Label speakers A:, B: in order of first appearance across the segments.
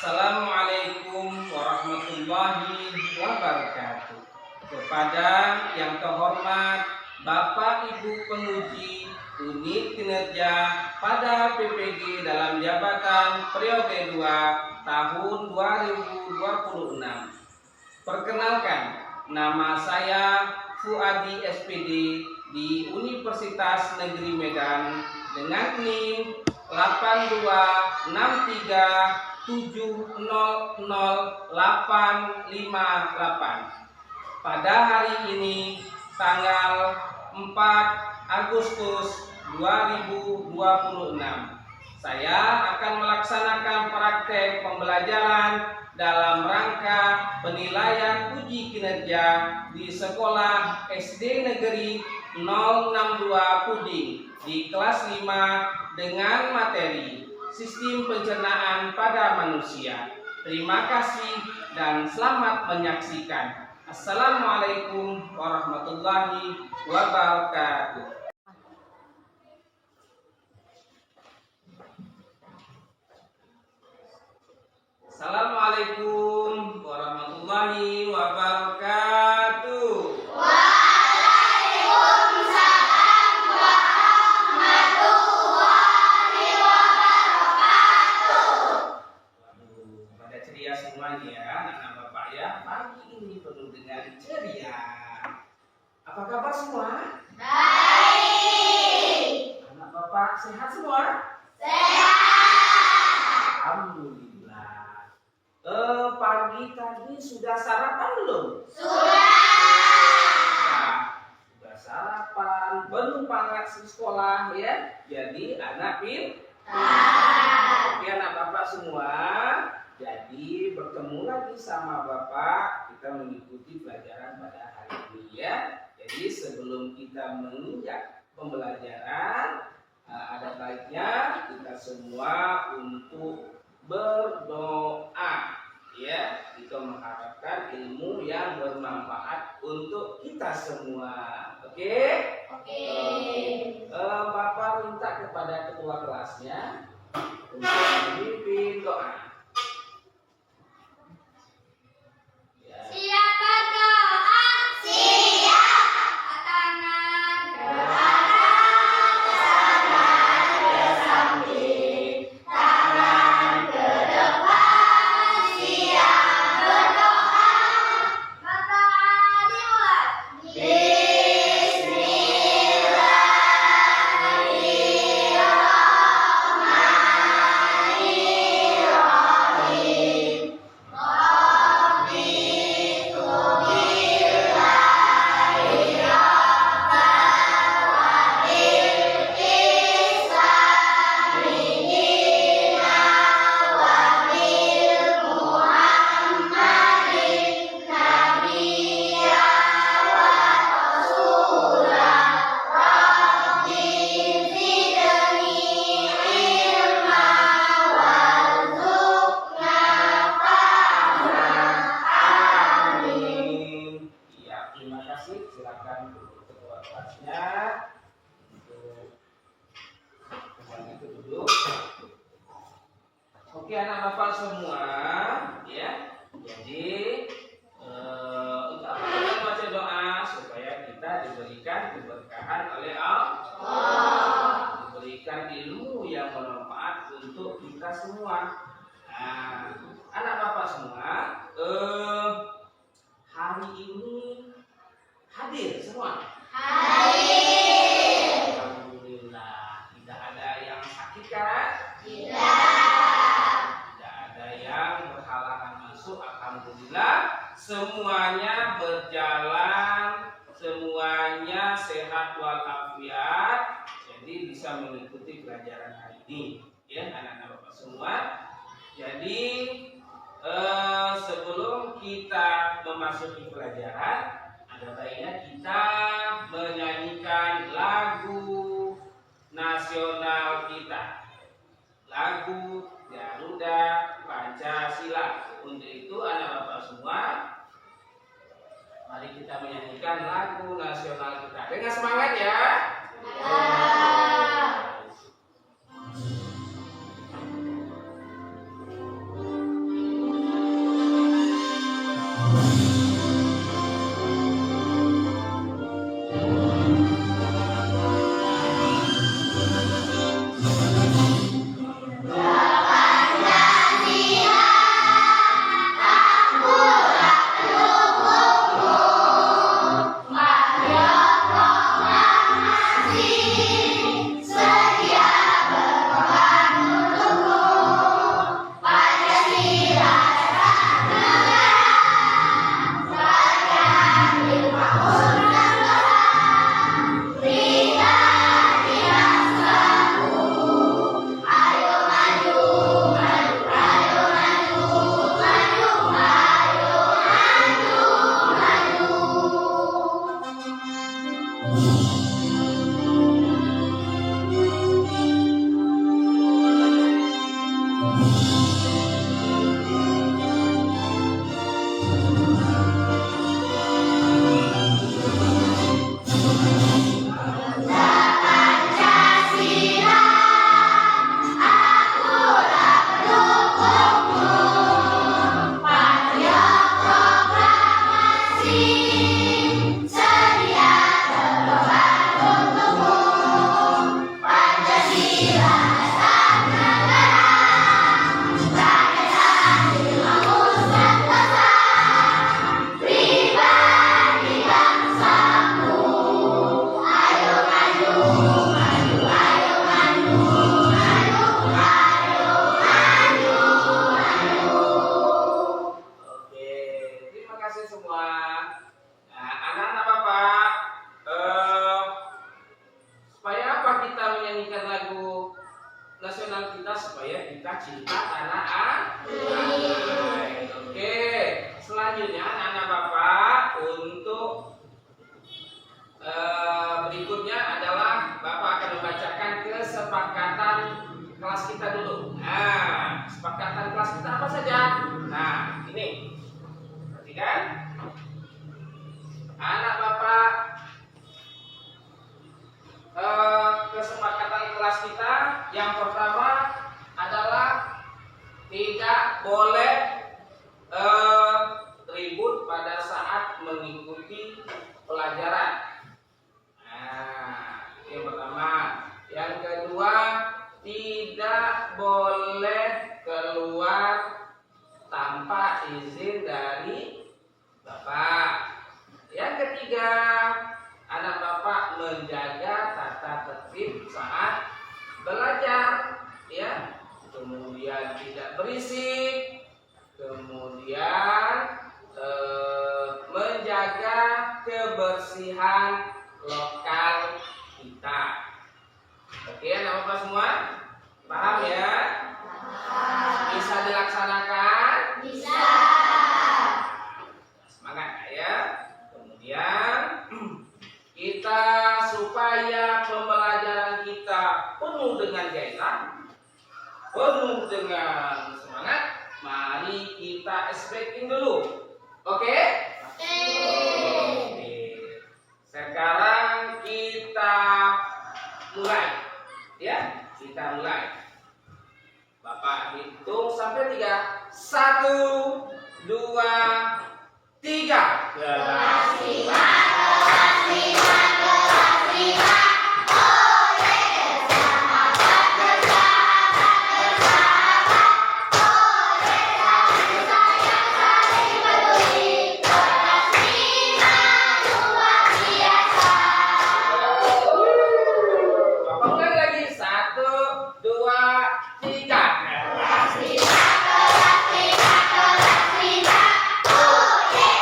A: Assalamualaikum warahmatullahi wabarakatuh. Kepada yang terhormat Bapak Ibu Penguji Unit Kinerja pada PPG dalam jabatan periode 2 tahun 2026. Perkenalkan, nama saya Fuadi SPD di Universitas Negeri Medan dengan NIM 8263700858. Pada hari ini tanggal 4 Agustus 2026, saya akan melaksanakan praktek pembelajaran dalam rangka penilaian uji kinerja di sekolah SD Negeri 062 Puding di kelas 5 dengan materi Sistem Pencernaan pada Manusia. Terima kasih dan selamat menyaksikan. Assalamualaikum warahmatullahi wabarakatuh. Assalamualaikum warahmatullahi wabarakatuh.
B: Waalaikumsalam warahmatullahi wabarakatuh.
A: Pada ceria semuanya ya, anak bapak ya. Pagi ini penuh dengan ceria. Apa kabar semua?
B: Baik.
A: Anak bapak sehat semua?
B: Sehat.
A: Alhamdulillah. Pagi tadi sudah sarapan belum? Sudah sarapan, belum pangkat sekolah ya. Jadi anak pintar. Oke anak bapak semua. Jadi bertemu lagi sama bapak, kita mengikuti pelajaran pada hari ini ya. Jadi sebelum kita menginjak pembelajaran, ada baiknya kita semua untuk berdoa ya, kita mengharapkan ilmu yang bermanfaat untuk kita semua. Oke? Bapak minta kepada ketua kelasnya untuk memimpin doa. Ya.
B: Siap berdoa. Siap. Tangan ke kanan, tangan ke samping, tangan ke depan. Siap berdoa. Mata dimulai. Bismillahirrahmanirrahim.
A: Amin. Ya, terima kasih. Silakan untuk ketua kelasnya untuk kembali ke duduk. Oke anak bapak semua, ya. Jadi untuk apa kita baca doa supaya kita diberikan keberkahan oleh Allah, diberikan ilmu yang bermanfaat untuk kita semua. Nah, anak bapak semua, hari ini hadir semua.
B: Hadir.
A: Alhamdulillah. Tidak ada yang sakit kan?
B: Tidak.
A: Tidak ada yang berhalangan masuk. Alhamdulillah. Semuanya berjalan, semuanya sehat walafiat. Jadi bisa mengikuti pelajaran hari ini, ya anak-anak bapak semua. Jadi sebelum kita memasuki pelajaran, ada baiknya kita menyanyikan lagu nasional kita, lagu Garuda Pancasila. Untuk itu anak bapak semua, mari kita menyanyikan lagu nasional kita dengan semangat ya. tanah air. Oke, selanjutnya anak-anak Bapak untuk berikutnya adalah Bapak akan membacakan kesepakatan kelas kita dulu. Nah, kesepakatan kelas kita apa saja? Nah, ini perhatikan anak Bapak. Kesepakatan kelas kita yang pertama adalah tidak boleh ribut pada saat mengikuti pelajaran. Nah, yang pertama. Yang kedua, tidak boleh keluar tanpa izin dari Bapak. Yang ketiga, anak Bapak menjaga tata tertib saat belajar, ya. Kemudian tidak berisik, kemudian menjaga kebersihan lokal kita. Oke, anak Bapak semua paham ya? Bisa dilaksanakan?
B: Bisa.
A: Semangat ya. Kemudian kita supaya pembelajaran kita penuh dengan gairah, penuh dengan semangat, mari kita SPK dulu. Oke? Oke. Sekarang kita mulai. Ya, kita mulai. Bapak hitung sampai 3. 1, 2, 3.
B: Kelas 5, kelas 5, kelas 5. Oleh bersahabat, bersahabat, bersahabat. Oleh saling sayang, saling peduli. Kelas 5 luar biasa.
A: Bapak ulang lagi. 1, 2, 3.
B: Kelas 5, kelas 5, kelas 5. Oleh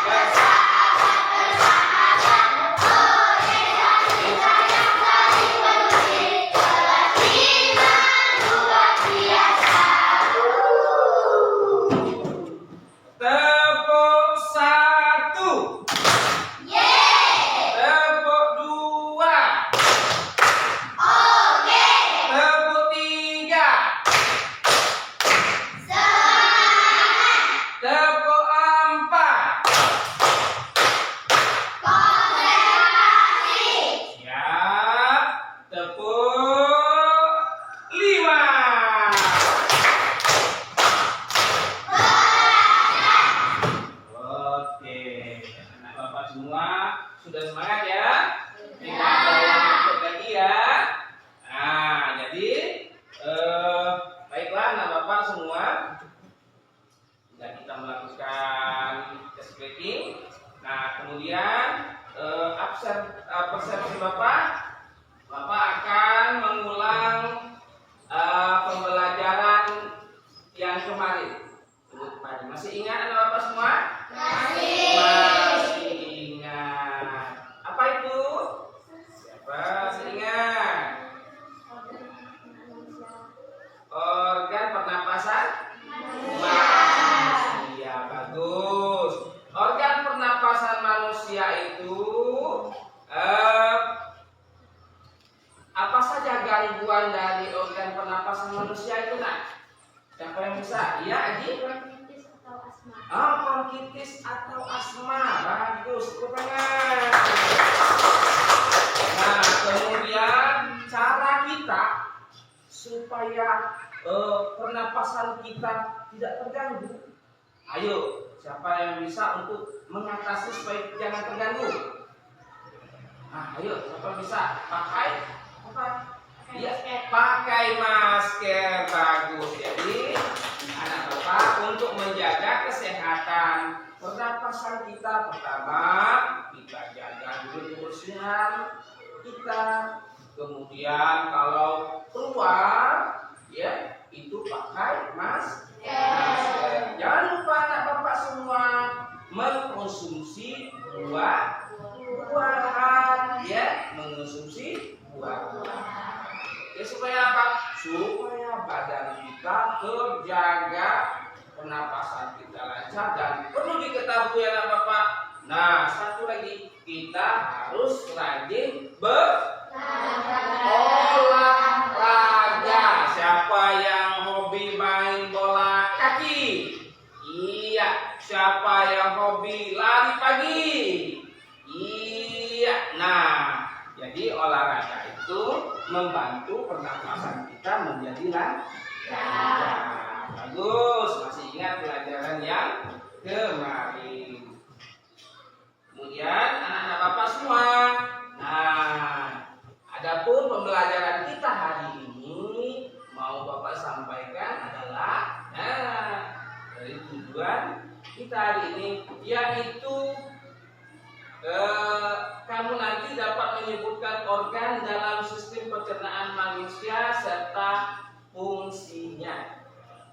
B: bersahabat, bersahabat, bersahabat. Oleh saling sayang, saling peduli. Kelas 5 luar biasa.
A: Tepuk 1.
B: Yeay.
A: Tepuk 2.
B: Oke.
A: Tepuk 3.
B: Semangat.
A: Tepuk 4.
B: Konsentrasi.
A: Siap. Tepuk 5. Oke, anak Bapak semua sudah semangat ya? Tidak ada yang ikut lagi ya. Nah, jadi baiklah anak Bapak semua, sudah kita melakukan test breaking. Nah, kemudian persepsi Bapak akan mengulang pembelajaran yang kemarin. Masih ingat anak Bapak semua? Masih ingat. Apa itu? Siapa masih ingat? Organ pernapasan manusia. Bagus. Organ pernapasan manusia itu apa saja gangguan dari organ pernapasan manusia itu, nak? Siapa yang bisa? Iya, Aji?
B: Bronkitis atau asma.
A: Bronkitis atau asma. Bagus, tepuk tangan. Nah, kemudian cara kita supaya pernapasan kita tidak terganggu. Ayo, siapa yang bisa untuk mengatasi supaya jangan terganggu? Nah, ayo, siapa bisa? Pakai apa? Iya, pakai masker. Bagus. Jadi, anak Bapak untuk menjaga kesehatan pernapasan kita, pertama kita jaga dulu kebersihan kita. Kemudian kalau keluar, ya itu pakai masker. Jangan lupa anak Bapak semua mengkonsumsi buah-buahan, ya, mengonsumsi buah-buahan. Ya, supaya apa? Supaya badan kita kita terjaga, pernapasan kita lancar, dan perlu diketahui anak bapak. Nah, satu lagi, kita harus rajin berolahraga. Siapa yang hobi main bola kaki? Iya. Siapa yang hobi lari pagi? Iya. Nah, jadi olahraga itu membantu pernapasan kita menjadi lancar. Bagus, masih ingat pelajaran yang kemarin. Kemudian anak-anak bapak semua. Nah, adapun pembelajaran kita hari ini mau bapak sampaikan adalah dari tujuan kita hari ini, yaitu kamu nanti dapat menyebutkan organ dalam sistem pencernaan manusia serta fungsinya.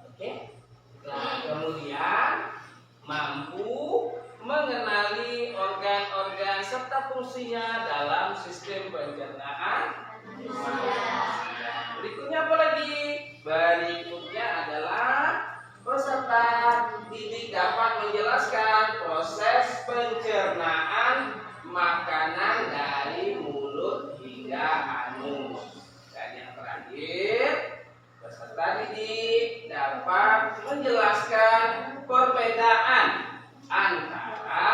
A: Oke? Nah, kemudian mampu mengenali organ-organ serta fungsinya dalam sistem pencernaan manusia. Berikutnya apa lagi? Berikutnya adalah peserta didik dapat menjelaskan proses pencernaan makanan dari mulut hingga anus. Dan yang terakhir, peserta didik dapat menjelaskan perbedaan antara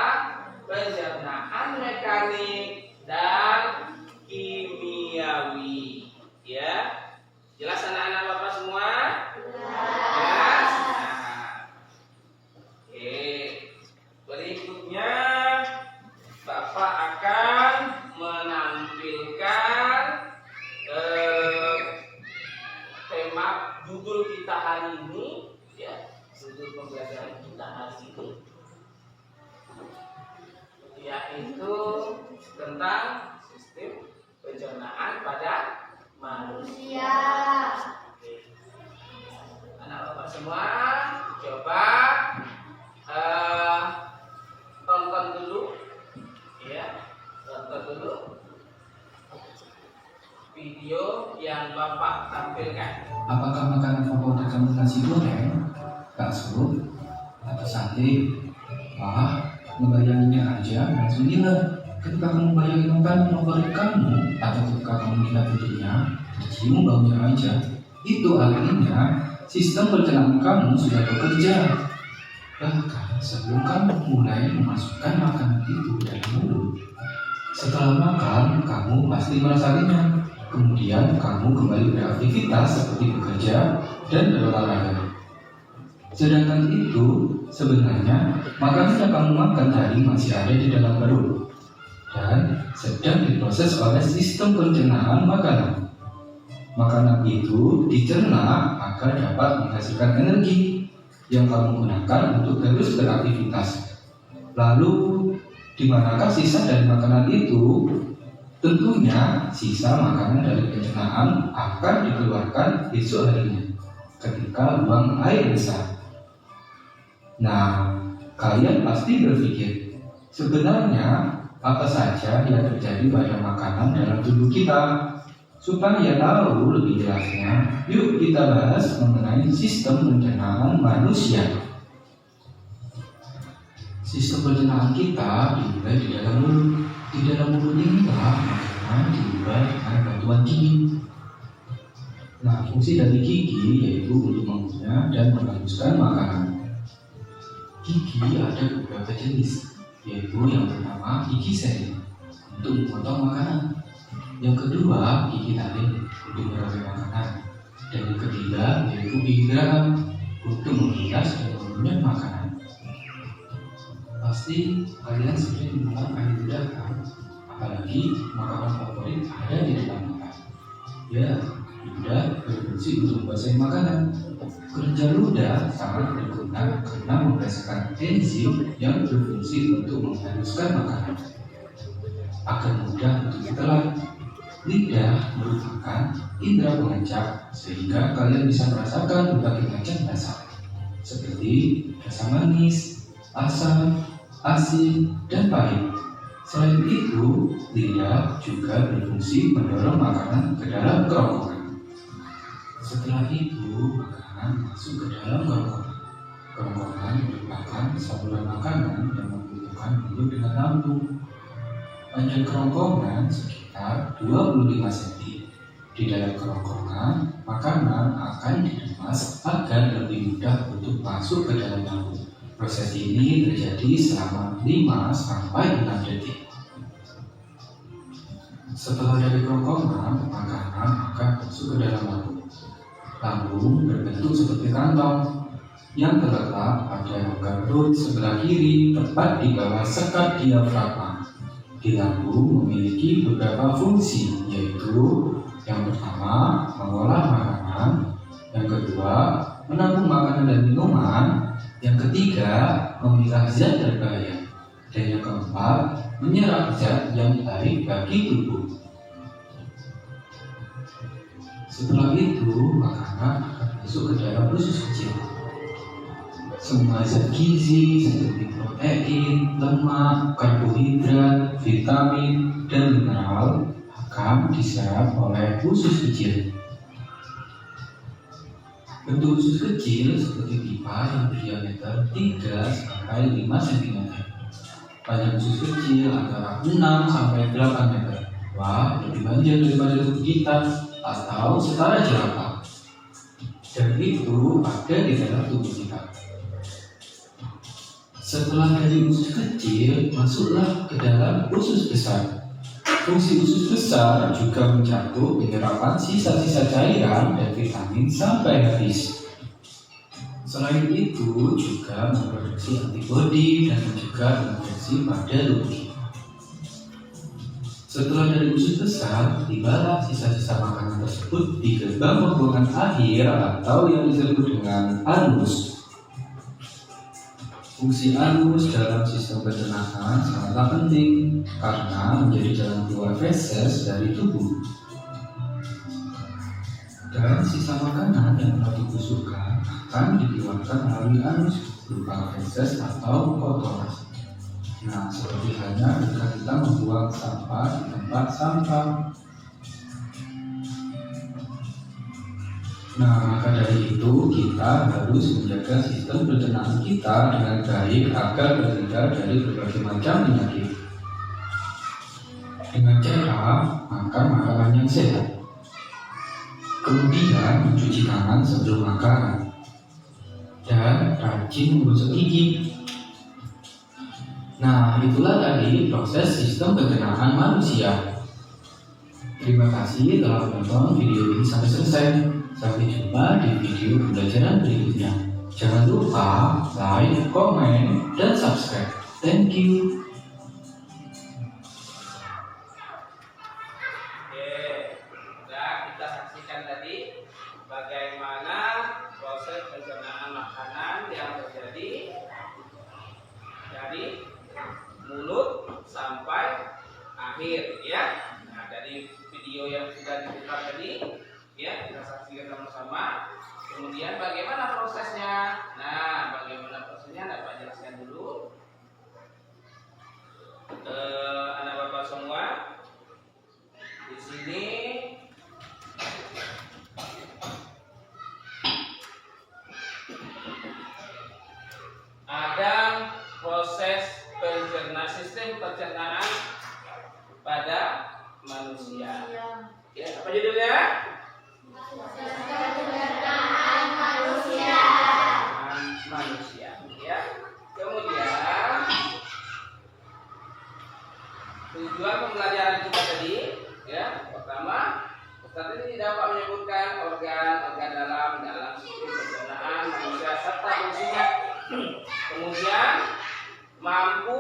A: pencernaan mekanik dan kimiawi. Ya, jelas anak-anak bapak semua? Jelas. Berikutnya bapak akan menampilkan tema judul kita hari ini, ya, judul pembelajaran kita hari ini, yaitu tentang sistem pencernaan pada manusia. Anak bapak semua, coba tonton dulu, ya, tonton dulu video yang bapak tampilkan.
C: Apakah makanan favorit kamu nasi goreng, bakso, atau sate? Wah, ngebayanginnya aja langsung gila. Ketika kamu bayangin makanan favorit kamu, atau ketika kamu lihat videonya, tercium baunya aja, itu artinya sistem pencernaan kamu sudah bekerja. Bahkan sebelum kamu mulai memasukkan makanan itu dalam mulut, setelah makan kamu pasti merasa kenyang. Kemudian kamu kembali beraktivitas seperti bekerja dan berolahraga. Sedangkan itu sebenarnya makanan yang kamu makan tadi masih ada di dalam perut dan sedang diproses oleh sistem pencernaan makanan. Makanan itu dicerna agar dapat menghasilkan energi yang kamu gunakan untuk terus beraktivitas. Lalu, di manakah sisa dari makanan itu? Tentunya sisa makanan dari pencernaan akan dikeluarkan besok harinya ketika buang air besar. Nah, kalian pasti berpikir, sebenarnya apa saja yang terjadi pada makanan dalam tubuh kita? Supaya tahu lebih jelasnya, yuk kita bahas mengenai sistem pencernaan manusia. Sistem pencernaan kita dimulai di dalam mulut. Di dalam mulut inilah makanan diubah dengan bantuan gigi. Nah, fungsi dari gigi yaitu untuk mengunyah dan menghanguskan makanan. Gigi ada beberapa jenis, yaitu yang pertama gigi seri untuk memotong makanan, yang kedua gigi taring untuk merobek makanan, dan yang ketiga yaitu gigi geraham untuk menghias dan mengunyah makanan. Pasti kalian sering mengenal air lidah kan? Apalagi makanan favorit ada di depan mata. Ya, lidah berfungsi untuk membasahi makanan. Kerja ludah sangat berguna karena menghasilkan enzim yang berfungsi untuk menghaluskan makanan agar mudah untuk ditelan. Lidah merupakan indera pengencap sehingga kalian bisa merasakan berbagai macam rasa seperti rasa manis, asam, asin, dan pahit. Selain itu, lidah juga berfungsi mendorong makanan ke dalam kerongkongan. Setelah itu, makanan masuk ke dalam kerongkongan. Kerongkongan merupakan saluran makanan yang menghubungkan mulut dengan lambung. Panjang kerongkongan sekitar 25 cm. Di dalam kerongkongan, makanan akan dikemas agar lebih mudah untuk masuk ke dalam lambung. Proses ini terjadi selama 5 sampai 6 detik. Setelah dari kerongkongan, makanan akan masuk ke dalam lambung. Lambung berbentuk seperti kantong yang terletak pada rongga perut sebelah kiri tepat di bawah sekat diafragma. Di lambung memiliki beberapa fungsi, yaitu yang pertama mengolah makanan, yang kedua menampung makanan dan minuman, yang ketiga memilah zat berbahaya, dan yang keempat menyerap zat yang baik bagi tubuh. Setelah itu makanan akan masuk ke dalam usus kecil. Semua zat gizi seperti protein, lemak, karbohidrat, vitamin, dan mineral akan diserap oleh usus kecil. Bentuk usus kecil seperti pipa yang berdiameter 3 sampai 5 cm. Panjang usus kecil antara 6 sampai 8 meter. Wah, lebih panjang daripada tubuh kita atau setara jerapah. Dan itu ada di dalam tubuh kita. Setelah dari usus kecil, masuklah ke dalam usus besar. Fungsi usus besar juga mencakup penyerapan sisa-sisa cairan dan vitamin sampai habis. Selain itu, juga memproduksi antibodi dan mencegah infeksi pada tubuh kita. Setelah dari usus besar, tibalah sisa-sisa makanan tersebut di gerbang pembuangan akhir atau yang disebut dengan anus. Fungsi anus dalam sistem pencernaan sangatlah penting karena menjadi jalan keluar feses dari tubuh. Dan sisa makanan yang telah dibusukkan akan dikeluarkan melalui anus berupa feses atau kotoran. Nah, seperti halnya jika kita membuang sampah di tempat sampah. Nah, maka dari itu kita harus menjaga sistem pencernaan kita dengan baik agar terhindar dari berbagai macam penyakit. Dengan cara makan makanan yang sehat. Kemudian mencuci tangan sebelum makan. Dan rajin menggosok gigi. Nah, itulah tadi proses sistem pencernaan manusia. Terima kasih telah menonton video ini sampai selesai. Sampai jumpa di video pembelajaran berikutnya. Jangan lupa like, komen, dan subscribe. Thank you.
A: Oke, sudah kita saksikan tadi bagaimana proses pencernaan makanan yang terjadi dari mulut sampai akhir, ya. Nah, dari video yang sudah diputar tadi, ya, kita saksikan sama-sama. Kemudian bagaimana prosesnya? Nah, bagaimana prosesnya dapat jelaskan dulu. Anak bapak semua, di sini ada proses sistem pencernaan pada manusia. Ya, apa judulnya? Manusia, ya. Kemudian tujuan pembelajaran kita tadi, ya, pertama, Ustaz ini dapat menyebutkan organ dalam sistem pencernaan manusia serta fungsinya. Kemudian mampu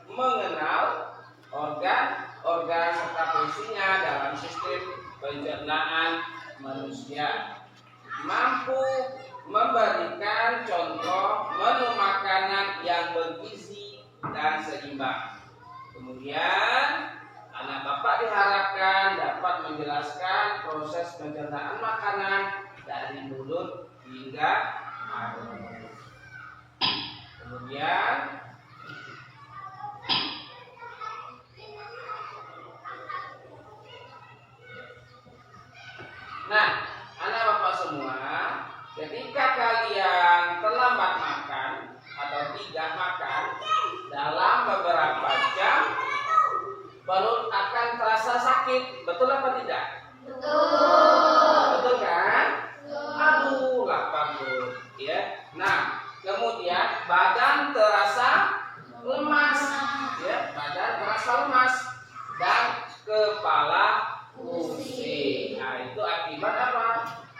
A: mengenal organ serta fungsinya dalam sistem pencernaan manusia. Mampu memberikan contoh menu makanan yang bergizi dan seimbang. Kemudian anak bapak diharapkan dapat menjelaskan proses pencernaan makanan dari mulut hingga paru. Kemudian nah, anak bapak semua, ketika tidak makan dalam beberapa jam perut akan terasa sakit. Betul apa tidak? Betul kan? Aduh, lapar perut. Ya. Nah, kemudian badan terasa lemas. Ya, badan terasa lemas dan kepala pusing. Nah, itu akibat apa?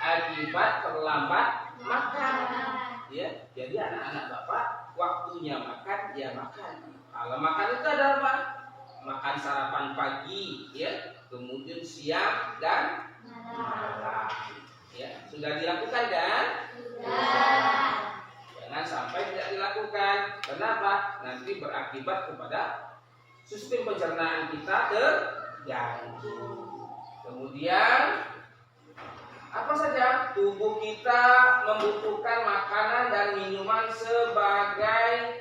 A: Akibat terlambat makan. Ya, jadi anak-anak Bapak waktunya makan ya makan. Kalau makan itu ada apa? Makan sarapan pagi, ya, kemudian siang dan malam. Ya, sudah dilakukan kan?
B: Sudah.
A: Jangan sampai tidak dilakukan. Kenapa? Nanti berakibat kepada sistem pencernaan kita terganggu. Kemudian apa saja tubuh kita membutuhkan makanan dan minuman sebagai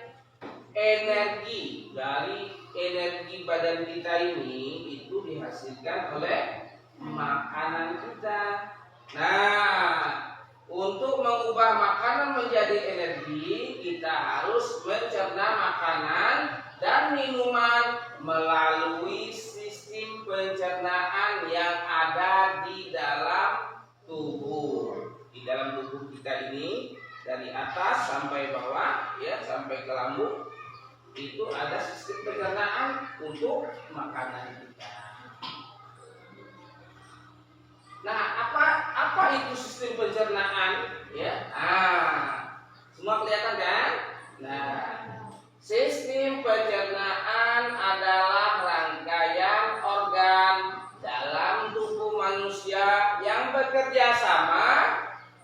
A: energi. Dari energi badan kita ini itu dihasilkan oleh makanan kita. Nah, untuk mengubah makanan menjadi energi, kita harus mencerna makanan dan minuman melalui sistem pencernaan yang ada di dalam tubuh. Di dalam tubuh kita ini dari atas sampai bawah, ya, sampai ke lambung itu ada sistem pencernaan untuk makanan kita. Nah, apa itu sistem pencernaan? Ya, semua kelihatan kan? Nah, sistem pencernaan adalah rangkaian organ dalam tubuh manusia yang bekerja sama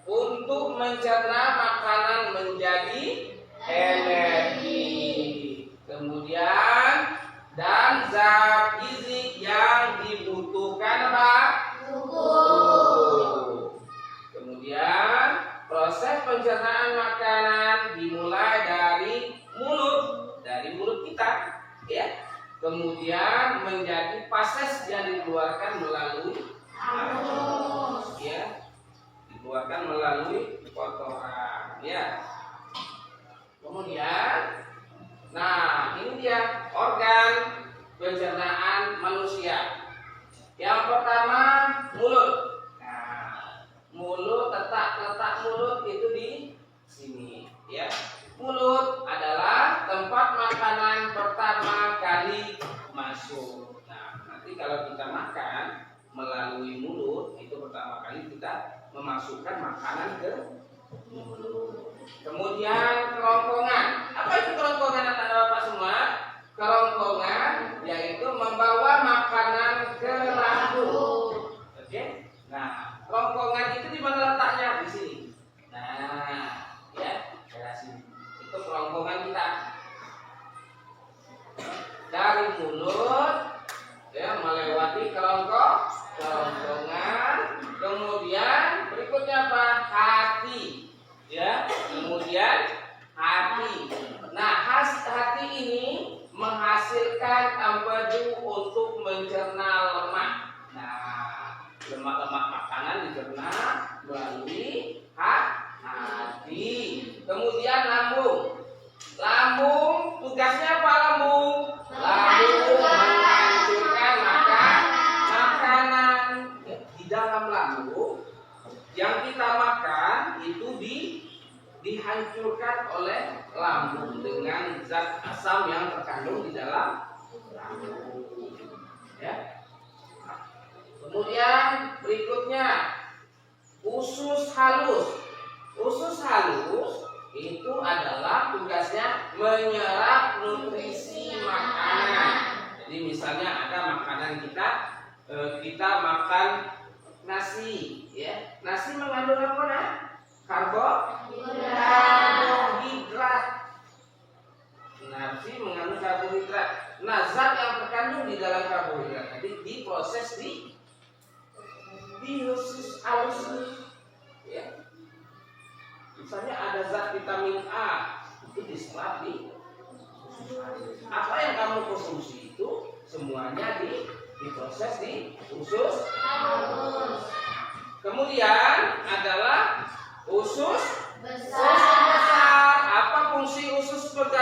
A: untuk mencerna makanan menjadi energi. Kemudian dan zat gizi yang dibutuhkan apa? Tubuh. Kemudian proses pencernaan makanan dimulai dari mulut kita, ya. Kemudian menjadi fases yang dikeluarkan melalui anus, ya. Dikeluarkan melalui kotoran, ya. Kemudian, nah ini dia organ pencernaan manusia. Yang pertama mulut. Nah, mulut letak mulut itu di sini, ya. Mulut adalah tempat makanan pertama kali masuk. Nah, nanti kalau kita makan melalui mulut itu pertama kali kita memasukkan makanan ke mulut. Kemudian kerongkongan. Apa itu kerongkongan anak-anak Bapak semua? Kerongkongan yaitu membawa makanan ke lambung. Oke? Nah, kerongkongan itu di mana letaknya? Di sini. Nah, ya, dari sini. Itu kerongkongan kita. Dari mulut, ya, melewati kerongkongan, kemudian berikutnya apa? Hati. Ya, kemudian hati. Nah, hati ini menghasilkan empedu untuk mencerna lemak. Nah, lemak-lemak makanan dicerna melalui hati. Kemudian lambung. Lambung tugasnya apa lambung? Lambung menghancurkan makanan. Di dalam lambung yang kita makan itu dihancurkan oleh lambung dengan zat asam yang terkandung di dalam lambung. Ya. Kemudian berikutnya usus halus. Usus halus itu adalah tugasnya menyerap nutrisi makanan. Jadi misalnya ada makanan kita makan nasi, ya. Nasi mengandung apa, nah? Karbohidrat. Nasi mengandung karbohidrat. Nah, zat yang terkandung di dalam karbohidrat tadi diproses di usus halus, ya. Misalnya ada zat vitamin A itu diserap di usus halus. Apa yang kamu konsumsi itu semuanya diproses di usus halus. Kemudian adalah usus besar. Apa fungsi usus besar?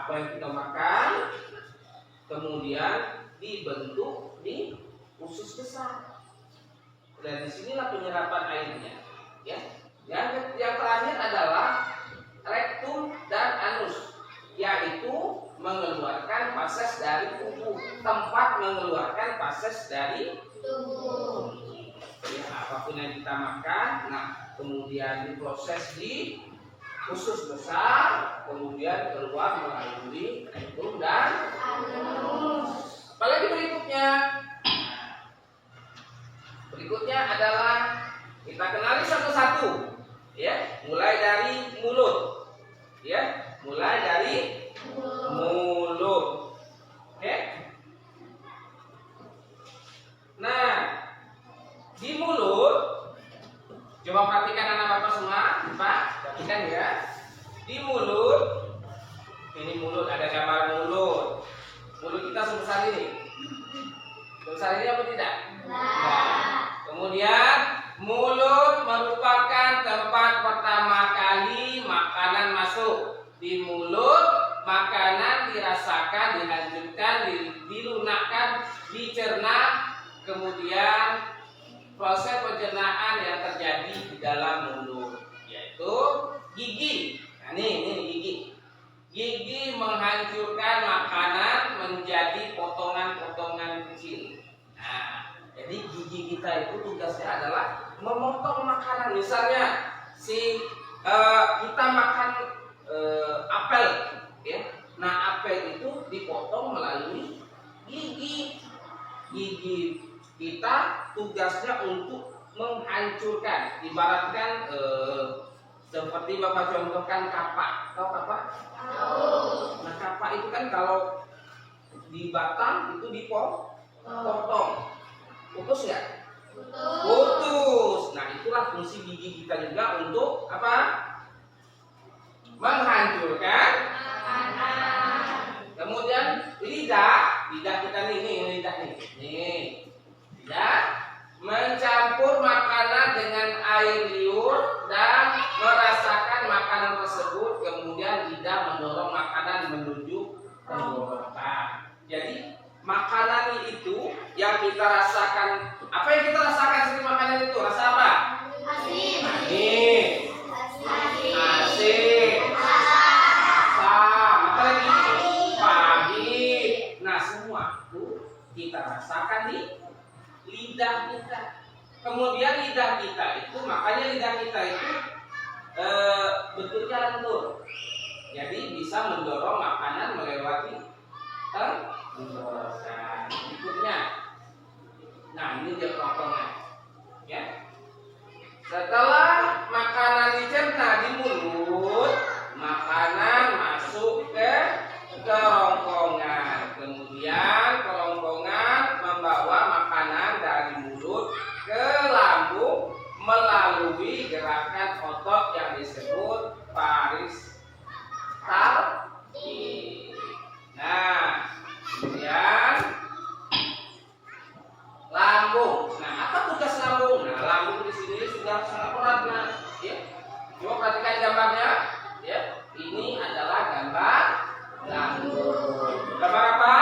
A: apa yang kita makan kemudian dibentuk di usus besar. Dan disinilah penyerapan airnya. Ya. Yang terakhir adalah rektum dan anus, yaitu mengeluarkan fases dari tubuh, tempat mengeluarkan fases dari tubuh. Ya, apapun yang kita makan, nah kemudian diproses di usus besar, kemudian keluar melalui rektum dan anus. Apalagi berikutnya? Berikutnya adalah kita kenali satu-satu, ya, mulai dari mulut, ya, mulai dari mulut, oke. Nah, di mulut, coba perhatikan anak bapak semua, Pak, perhatikan ya. Di mulut, ini mulut, ada gambar mulut. Mulut kita sebesar ini. Sebesar ini apa tidak? Nah, kemudian mulut merupakan tempat pertama kali makanan masuk. Di mulut makanan dirasakan, dihancurkan, dilunakkan, dicerna, kemudian proses pencernaan yang terjadi di dalam mulut, yaitu gigi. Nah, ini gigi. Gigi menghancurkan makanan menjadi potongan-potongan kecil. Nah, jadi gigi kita itu tugasnya adalah memotong makanan. Misalnya kita makan apel, ya. Nah, apel itu dipotong melalui gigi. Gigi kita tugasnya untuk menghancurkan. Ibaratkan seperti Bapak contohkan kapak. Tahu kapak? Tahu. Nah, kapak itu kan kalau dibatang itu dipotong. Putus nggak? Putus. Nah, itulah fungsi gigi kita juga untuk apa? Menghancurkan makanan. Kemudian lidah kita nih, lidah nih. Nih. Lidah mencampur makanan dengan air liur dan merasakan makanan tersebut, kemudian lidah mendorong makanan menuju tenggorokan. Jadi makanan itu yang kita rasakan, apa yang kita rasakan sering makanan itu? Rasa apa?
B: Asin.
A: Manis. Asin. Asam. Apa lagi? Pahit. Nah, semua itu kita rasakan di lidah kita. Kemudian lidah kita itu, makanya lidah kita itu bentuknya lentur. Jadi bisa mendorong makanan melewati tenggorokan. Berikutnya, nah ini dia potongnya, ya. Setelah makanan dicerna di mulut, makanan masuk ke kerongkongan. Kemudian kerongkongan membawa makanan dari mulut ke lambung melalui gerakan otot yang disebut peristaltik. Nah, kemudian lambung. Nah, apa tugas lambung? Nah, lambung di sini sudah sangat erat, nah, ya. Coba perhatikan gambarnya, ya. Ini adalah gambar lambung. Gambar apa?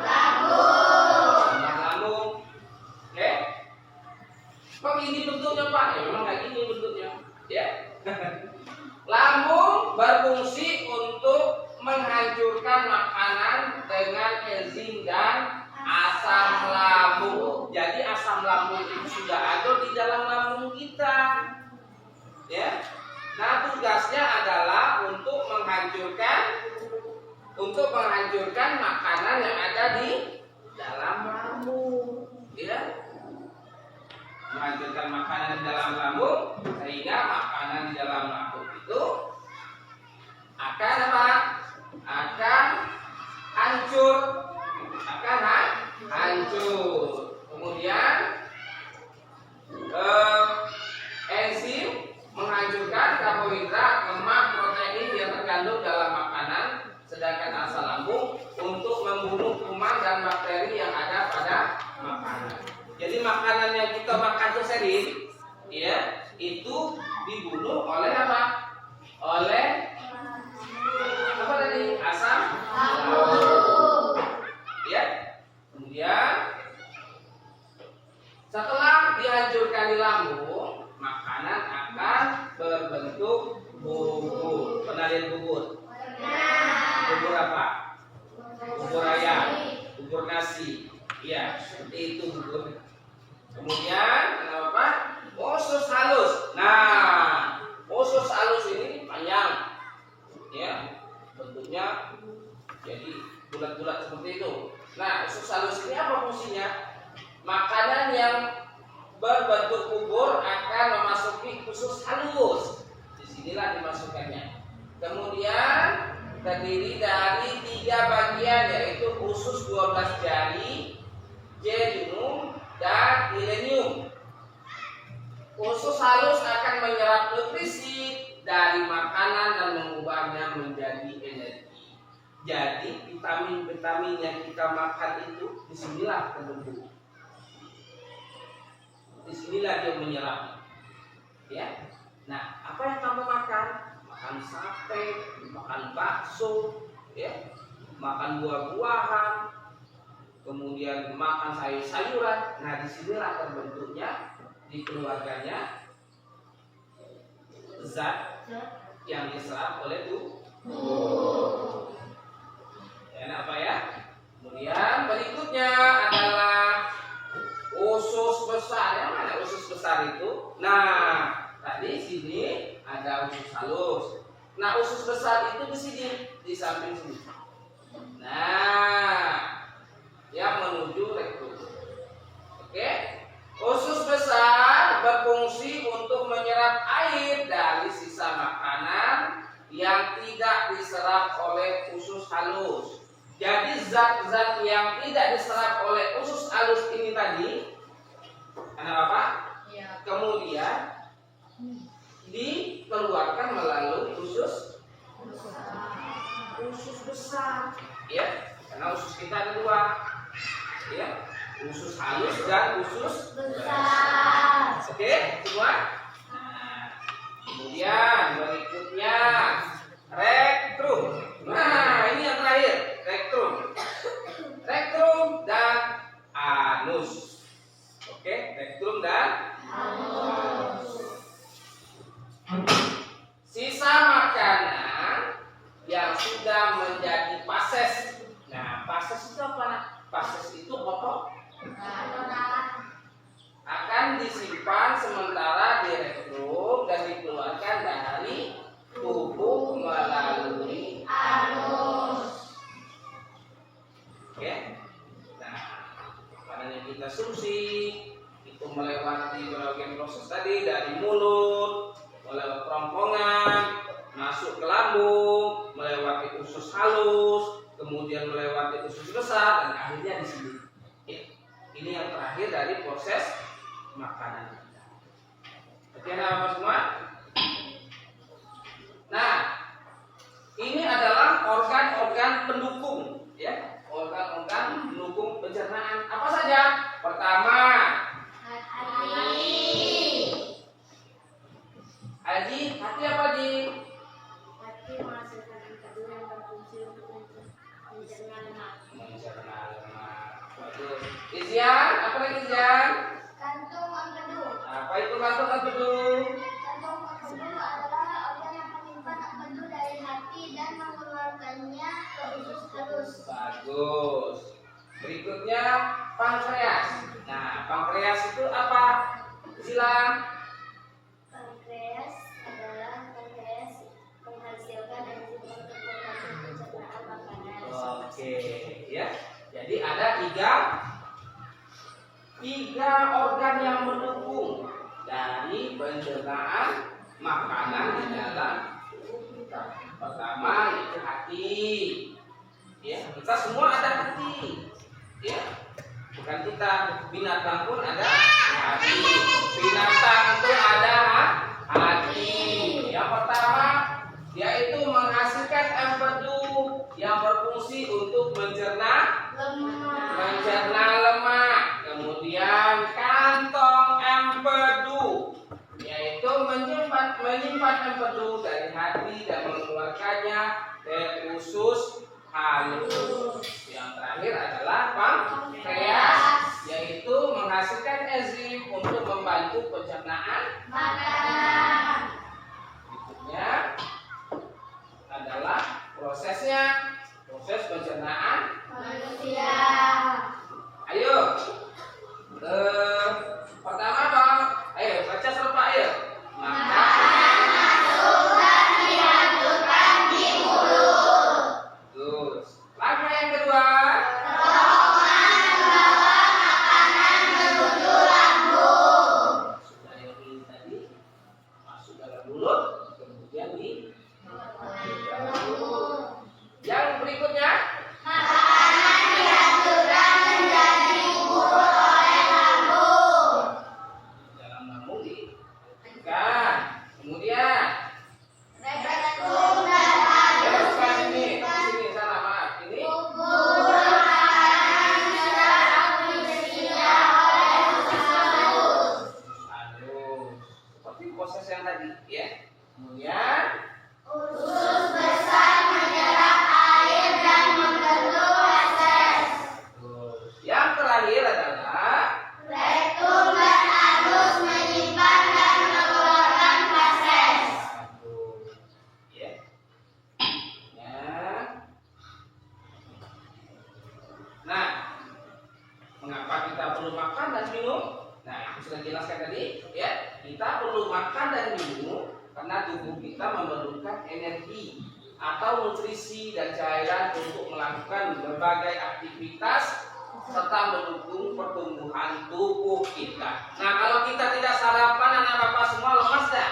A: Lambung. Gambar lambung. Oke? Kok ini bentuknya, Pak? Ya memang kayak gini bentuknya, ya. Lambung berfungsi untuk menghancurkan makanan dengan enzim dan asam lambung. Jadi asam lambung itu sudah ada di dalam lambung kita, ya. Nah, tugasnya adalah untuk menghancurkan makanan yang ada di dalam lambung, ya. Menghancurkan makanan di dalam lambung sehingga makanan di dalam lambung itu akan apa? Akan hancur. Kemudian enzim menghancurkan karbohidrat, lemak, protein yang terkandung dalam makanan, sedangkan asam lambung untuk membunuh kuman dan bakteri yang ada pada makanan. Jadi makanan yang kita makan itu sering, ya, itu dibunuh oleh apa? Oleh apa? bubur apa? Bubur ayam, bubur nasi. Iya, seperti itu bubur. Kemudian apa? Usus halus. Nah, usus halus ini panjang, ya, bentuknya jadi bulat-bulat seperti itu. Nah, usus halus ini apa fungsinya? Makanan yang berbentuk bubur akan memasuki usus halus. Disinilah dimasukkannya. Kemudian terdiri dari 3 bagian, yaitu usus 12 jari, jejunum, dan ilenium. Usus halus akan menyerap nutrisi dari makanan dan mengubahnya menjadi energi. Jadi vitamin-vitamin yang kita makan itu disinilah terbentuk. Disinilah dia menyerapnya. Ya. Nah, apa yang kamu makan? Makan sate, makan bakso, ya, makan buah-buahan, kemudian makan sayur-sayuran. Nah, disinilah terbentuknya, dikeluarkannya zat yang diserap oleh tubuh. Ya, apa ya? Kemudian berikutnya adalah usus besar. Yang mana usus besar itu? Nah, tadi sini ada usus halus. Nah, usus besar itu di sini, di samping sini. Nah, yang menuju rektum. Oke? Usus besar berfungsi untuk menyerap air dari sisa makanan yang tidak diserap oleh usus halus. Jadi zat-zat yang tidak diserap oleh usus halus ini tadi, apa?
B: Ya.
A: Kemudian dikeluarkan melalui usus besar, ya, karena usus kita ada 2, ya, usus halus dan usus
B: Besar.
A: Oke, semua. Nah, kemudian berikutnya rektrum. Nah, ini yang terakhir, rektrum. Rektrum dan anus. Oke, rektrum dan anus. Sisa makanan yang sudah menjadi pases. Nah, pases itu apa? Pases itu pokok akan disimpan sementara di rektrum dan dikeluarkan dari tubuh melalui anus. Oke. Nah, makanan yang kita konsumsi itu melewati berbagai proses tadi, dari mulut, melewati kerongkongan, masuk ke lambung, melewati usus halus, kemudian melewati usus besar, dan akhirnya di sini. Ini yang terakhir dari proses makanan kita. Oke, apa semua? Nah, ini adalah organ-organ pendukung, ya, organ-organ pendukung pencernaan. Apa saja? Pertama, hati apa di?
B: Hati menghasilkan empedu yang berfungsi untuk mencerna lemak.
A: Mencerna lemak. Bagus. Isian, apa lagi isian?
B: Kantung empedu.
A: Apa itu kantung empedu?
B: Kantung empedu adalah organ yang menyimpan empedu dari hati dan mengeluarkannya ke usus halus.
A: Bagus. Berikutnya pankreas. Nah, pankreas itu apa? Silang.
B: Pankreas adalah menghasilkan enzim untuk membantu pencernaan makanan.
A: Oke, ya. Jadi ada tiga organ yang mendukung dari pencernaan makanan di dalam tubuh kita. Pertama itu hati. Ya, kita semua ada hati. Ya. Bukan kita, binatang pun ada hati. Binatang itu ada hati. Yang pertama, yaitu menghasilkan empedu yang berfungsi untuk mencerna lemak. Kemudian kantong empedu, yaitu menyimpan empedu dari hati dan mengeluarkannya dari usus halus. Yang terakhir adalah pankreas, yaitu menghasilkan enzim untuk membantu pencernaan makanan. Berikutnya adalah prosesnya. pencernaan
B: manusia.
A: Ayo. Pertama dong. Ayo baca serpa ayo.
B: Makanan masuk dan dilanjutkan di mulut.
A: Terus. Langkah yang kedua.
B: Terowongan membawa makanan menuju lambung.
A: Sudah yang ini tadi masuk dalam mulut, kemudian di yang berikutnya.
B: Makanan dihancurkan menjadi bubur oleh lambung.
A: Dalam lambung diikan. Kemudian
B: Rektum dan halus
A: bukan ini, sini salah maaf. Ini
B: bubur makanan secara dibersihkan oleh usus halus.
A: halus. Seperti proses yang tadi, ya. Kemudian
B: Usus besar menyerap air dan membentuk feses.
A: yang terakhir adalah
B: Rektum dan anus menyimpan dan mengeluarkan feses.
A: ya. Ya. Nah, mengapa kita perlu makan dan minum? Nah, itu sudah jelaskan tadi, ya. Kita perlu makan dan minum karena tubuh kita memerlukan energi atau nutrisi dan cairan untuk melakukan berbagai aktivitas serta mendukung pertumbuhan tubuh kita. Nah, kalau kita tidak sarapan, anak bapak semua lemas dah.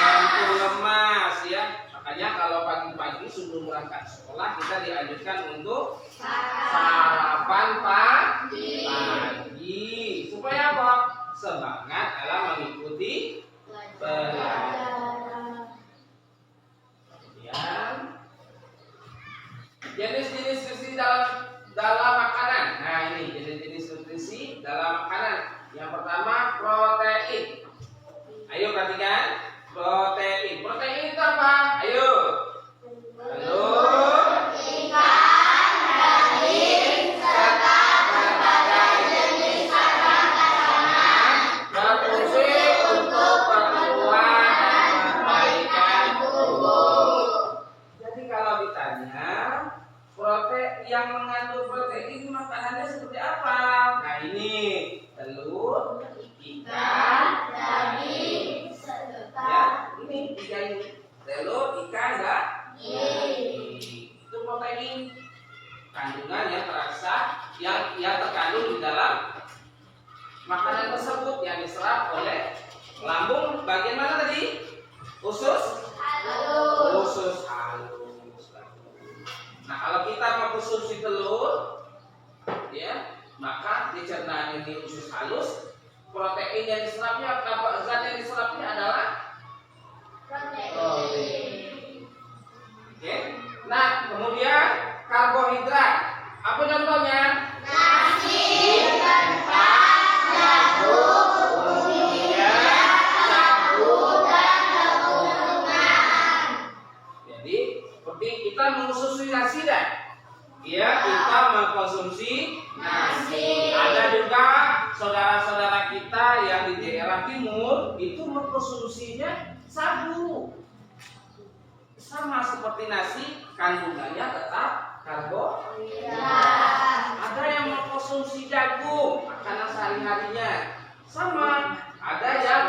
A: Tentu lemas ya. Makanya kalau pagi-pagi sebelum berangkat sekolah kita dianjurkan untuk sarapan pagi. Supaya apa? Semangat dalam mengikuti pelajaran. Kemudian jenis-jenis nutrisi dalam makanan. Nah, ini jenis-jenis nutrisi dalam makanan. Yang pertama protein. Ayo perhatikan. Protein. Protein itu apa? Ayo. Telur,
B: Ikan, daging, serta berbagai jenis kacang-kacangan
A: berfungsi untuk pertumbuhan dan perbaikan tubuh. Jadi kalau ditanya protein yang mengandung protein makanannya seperti apa? Nah ini telur, ikan,
B: daging,
A: ya
B: serta
A: ini tiga ini telur, ikan, daging. Itu protein kandungan yang terasa yang terkandung di dalam makanan tersebut yang diserap oleh lambung bagian mana tadi? Usus
B: halus.
A: usus halus. Nah, kalau kita mengkonsumsi telur, ya, maka dicernanya di usus halus, protein yang diserapnya, zat yang diserapnya adalah protein. Oke. Nah, kemudian karbohidrat. Apa contohnya?
B: Nasi, kentang, jagung, kemudian sagu dan tepung-tepungan.
A: Jadi, seperti kita mengkonsumsi nasi dah. Ya, kita mengkonsumsi nasi. Ada juga saudara-saudara kita yang di daerah timur itu mengkonsumsinya sagu. Sama seperti nasi, kandungannya tetap karbohidrat. Ada yang mengkonsumsi jagung, makanan sehari-harinya. Sama, ada yang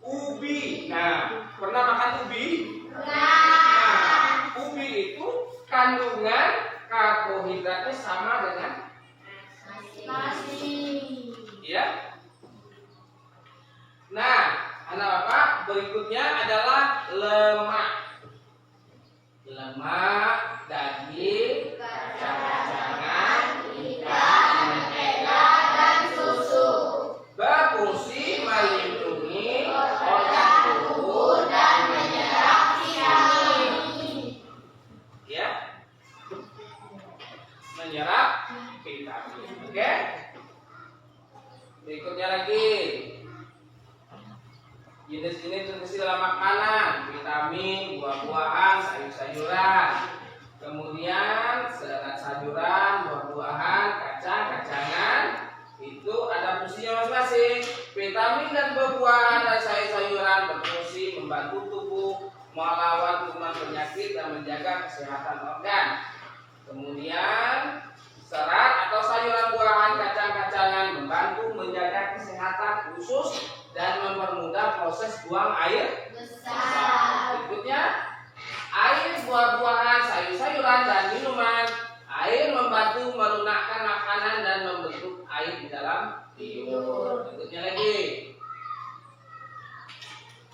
A: ubi. Nah, pernah makan ubi? Nah, ubi itu kandungan karbohidratnya sama dengan
B: nasi.
A: ya. Nah, anak bapak berikutnya adalah lemak. Lemak, daging, kacang-kacangan,
B: Ikan, mentega, dan susu.
A: berfungsi melindungi organ tubuh
B: Dan menyerap vitamin.
A: ya, menyerap vitamin. Oke. Berikutnya lagi jenis-jenis nutrisi dalam makanan, vitamin, buah-buahan, sayur-sayuran. Kemudian sayuran, buah-buahan, kacang-kacangan itu ada fungsinya masing-masing. Vitamin dan buah-buahan dan sayur-sayuran berfungsi membantu tubuh melawan kuman penyakit dan menjaga kesehatan organ. Kemudian serat atau sayuran buahan kacang-kacangan membantu menjaga kesehatan usus dan mempermudah proses buang air besar. Berikutnya, air buah-buahan, sayur-sayuran dan minuman. Air membantu melunakkan makanan dan membentuk air di dalam liur. Berikutnya lagi.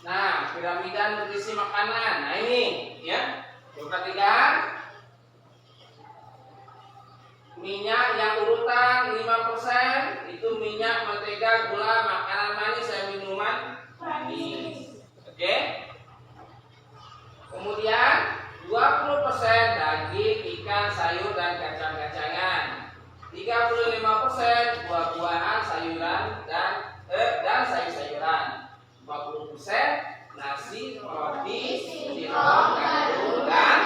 A: Nah, piramida nutrisi makanan. Nah ini, ya. Perhatikan. Minyak yang urutan 5% itu minyak, mentega, gula, makanan manis dan minuman manis. Oke? Kemudian 20% daging, ikan, sayur dan kacang-kacangan. 35% buah-buahan, sayuran dan sayur-sayuran. 40% nasi, roti, sirup, gandum dan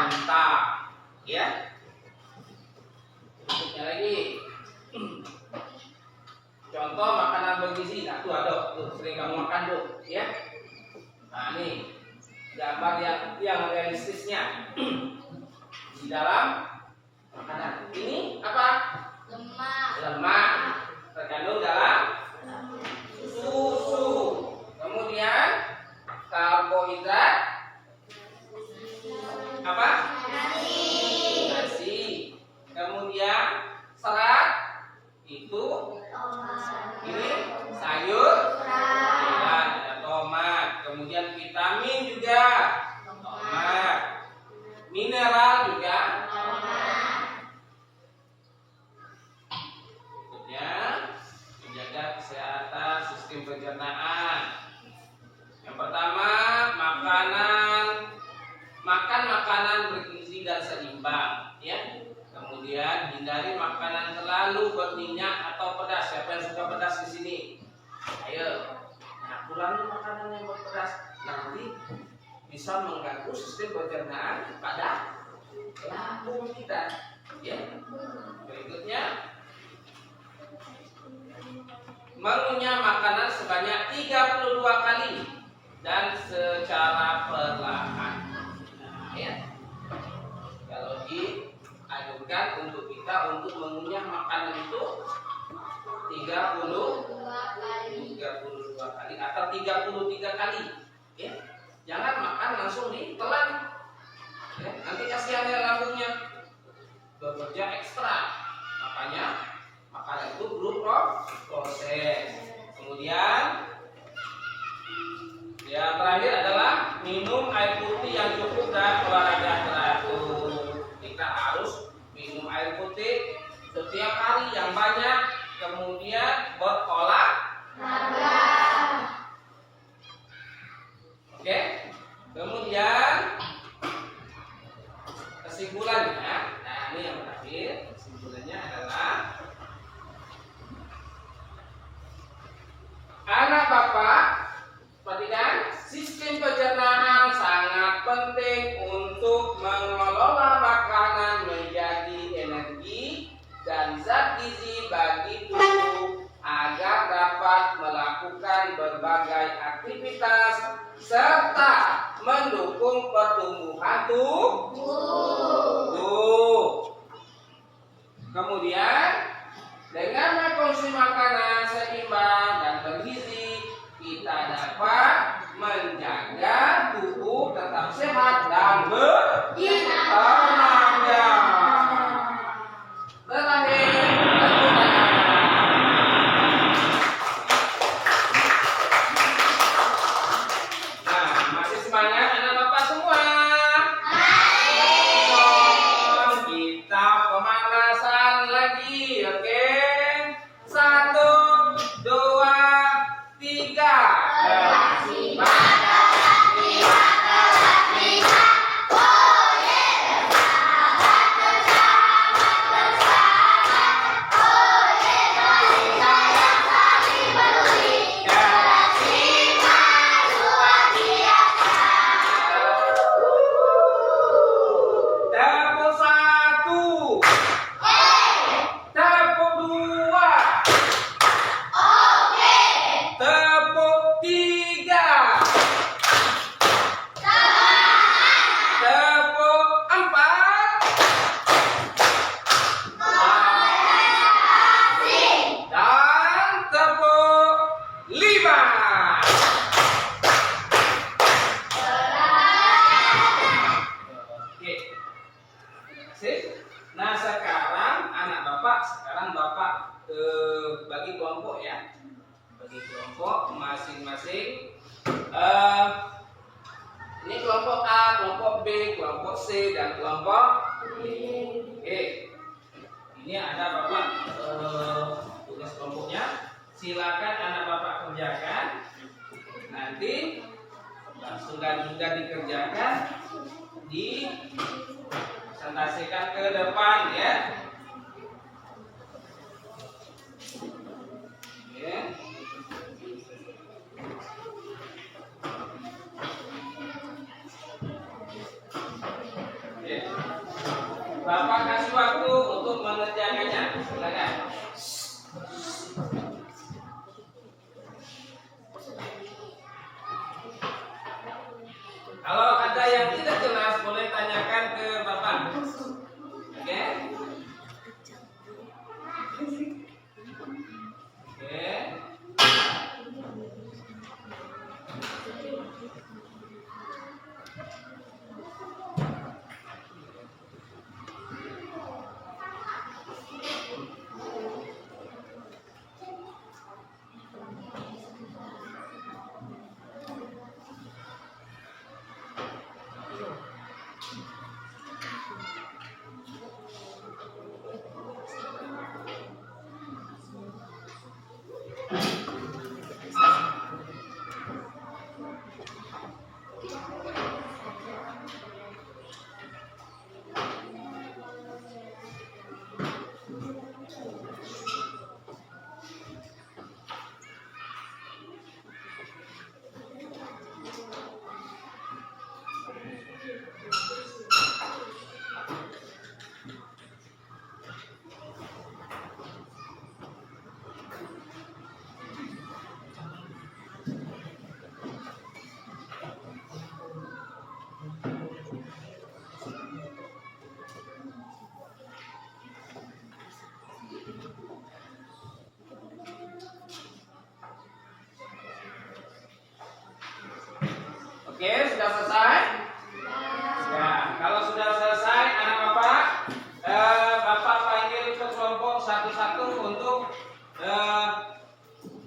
A: kentang. Ya. Berikutnya lagi. Contoh makanan bergizi. Nah, tuh ada, tuh sering kamu makan tuh, ya. Nah, ini gambar yang realistisnya di dalam makanan. Ini apa? Lemak. Terkandung dalam susu. Kemudian karbohidrat apa? Nasi. Kemudian serat itu ini sayur, ada tomat. Kemudian vitamin juga tomat. Mineral juga tomat. Berikutnya menjaga kesehatan sistem pencernaan. Yang pertama, makan makanan bergizi dan seimbang, ya. Kemudian hindari makanan terlalu berminyak atau pedas. Siapa yang suka pedas di sini? Ayo. Nah, kurangi makanan yang berpedas. Nanti bisa mengganggu sistem pencernaan pada lambung kita. Ya. Berikutnya, mengunyah makanan sebanyak 32 kali dan secara perlahan. Nah, ya. Kalau dianjurkan untuk kita untuk mengunyah makanan itu 32 kali atau 33 kali. Ya. Jangan makan langsung ditelan. Ya. Nanti kasihan ya lambungnya. Bekerja ekstra. Makanya makanan itu perlu proses. Kemudian yang terakhir adalah minum air putih yang cukup dan olahraga teratur. Kita harus minum air putih setiap hari yang banyak, kemudian berolahraga. Oke. Kemudian kesimpulannya, nah ini yang terakhir, kesimpulannya adalah anak bapak, perhatikan, sistem pencernaan sangat penting untuk mengelola makanan menjadi energi dan zat gizi bagi tubuh agar dapat melakukan berbagai aktivitas serta mendukung pertumbuhan tubuh. Kemudian dengan mengkonsumsi makanan seimbang dan bergizi, kita dapat menjaga tubuh tetap sehat dan bertenaga. Terakhir, nah, masih semangat anak bapak semua? kelompok A, kelompok B, kelompok C, dan kelompok D. Oke. Ini ada Bapak tugas kelompoknya. Silakan anak Bapak kerjakan. Nanti sudah dikerjakan, dipresentasikan ke depan ya. Oke. Oke. Bapak kasih waktu untuk mengerjakannya. Silakan. Kalau ada yang tidak jelas boleh tanyakan ke Bapak. Oke? Oke. Oke, sudah selesai? Ya, kalau sudah selesai, anak Bapak, Bapak panggil ke kelompok satu-satu untuk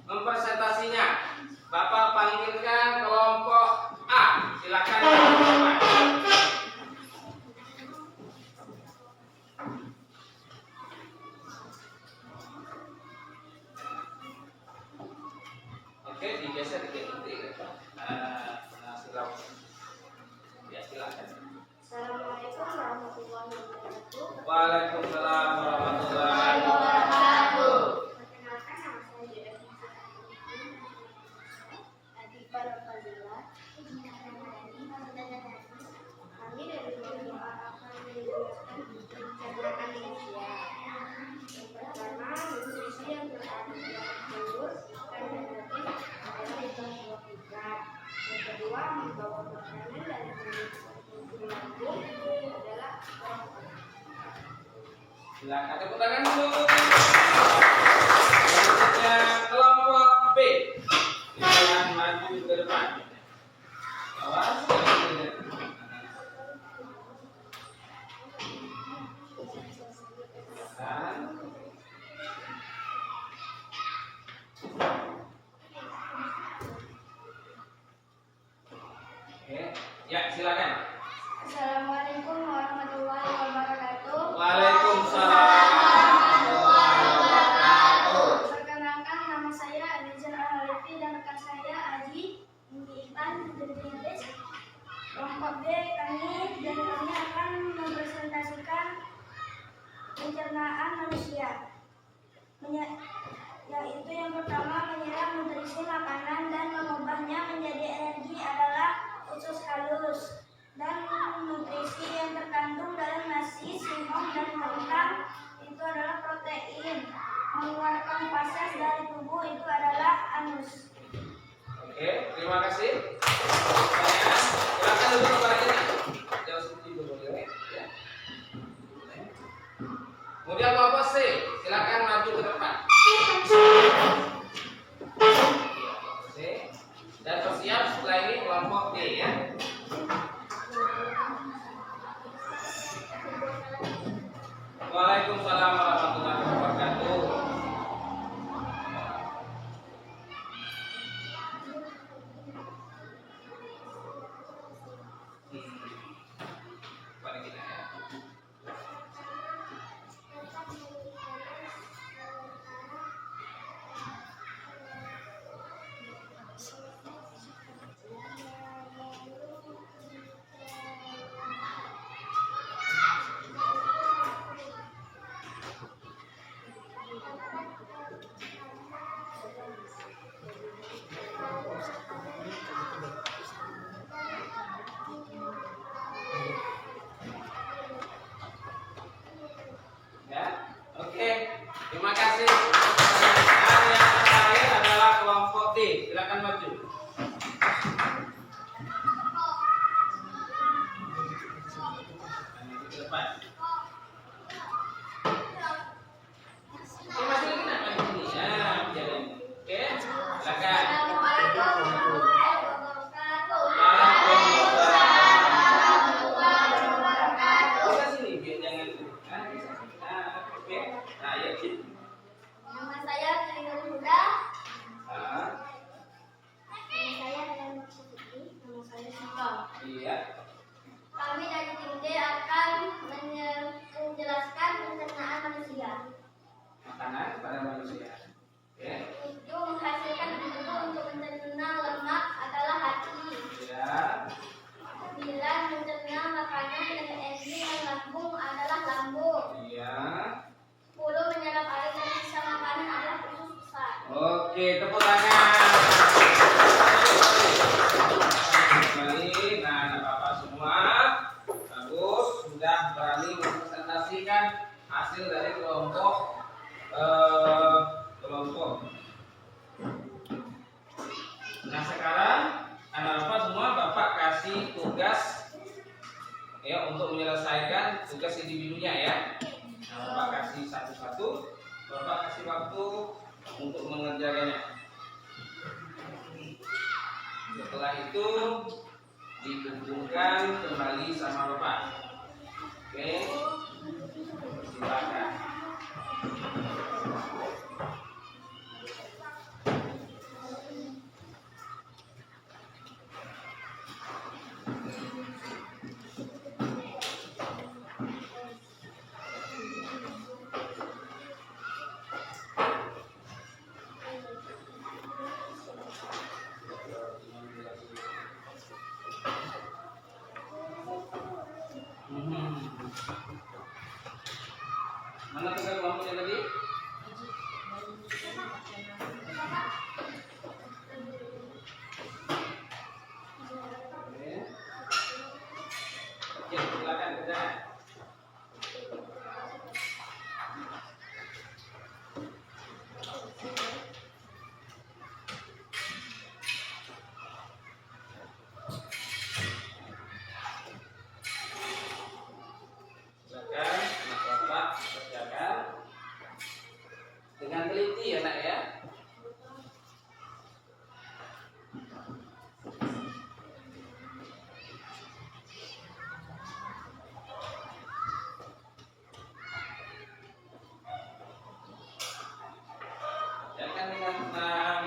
A: mempresentasinya. Bapak panggilkan kelompok A. Silakan Bapak. Oke, digeser dikit-dikit. Ya, silakan.
B: Assalamualaikum warahmatullahi wabarakatuh.
A: Waalaikumsalam warahmatullahi wabarakatuh.
B: Perkenalkan, nama saya Jeda Adik para Fadilah. Kami dari Doa akan menjelaskan pencernaan manusia. Yang pertama, nutrisi yang berarti telur dan protein adalah itu kita. Yang kedua, membawa makanan dari tubuh lambung adalah
A: Silakan tepuk tangan dulu. Selanjutnya kelompok B. Silakan maju ke depan. Awas. Oke. Ya, silakan.
B: Assalamualaikum warahmatullahi wabarakatuh.
A: Waalaikumsalam warahmatullahi wabarakatuh.
B: Perkenalkan, nama saya Adizar Al-Halifi dan rekan saya Aji Ipan dari Inggris. Kelompok B kami akan mempresentasikan pencernaan manusia. Yaitu yang pertama, menyerap nutrisi makanan dan mengubahnya menjadi energi adalah usus halus. Dan nutrisi yang terkandung dalam nasi, singkong, dan kentang itu adalah protein. Mengeluarkan fases dari tubuh itu adalah anus.
A: Oke, terima kasih. Silakan duduk kembali. Jauh sedikit dulu ya. Kemudian kelompok C, silakan maju ke depan. C. Dan bersiap setelah ini kelompok D ya. Waalaikumsalam warahmatullahi wabarakatuh. Bapak. Masih lagi nak main sini? Ya, biar ini. Oke, silakan. Bisa sini, biar jangan. Oke. Nah, ya, Cip.
B: Nama saya Trinul Huda.
A: Nah,
B: Nama saya Helen Maksudti. Nama saya Sita.
A: iya.
B: Kami dari tim D akan menjelaskan pencernaan manusia.
A: Makanan pada manusia. Oke.
B: Itu menghasilkan bentuk untuk mencerna lemak adalah hati.
A: Ya.
B: 9 mencerna makanan dengan enzim dan lambung adalah lambung.
A: Iya.
B: 10 menyerap air dari sisa makanan adalah usus besar.
A: Oke, tepuk tangan. Kembali, nah anak bapak semua bagus, sudah berani mempresentasikan hasil dari kelompok. Nah sekarang anak bapak semua bapak kasih tugas ya untuk menyelesaikan tugas individunya ya. Nah, bapak kasih satu-satu, bapak kasih waktu untuk mengerjakannya. Setelah itu dikumpulkan kembali sama bapak. Oke, silakan. Mana tugas kelompoknya tadi? Oke, silakan kerjakan. Silakan, anak bapak kerjakan dengan teliti ya nak ya. Kerjakan dengan tenang.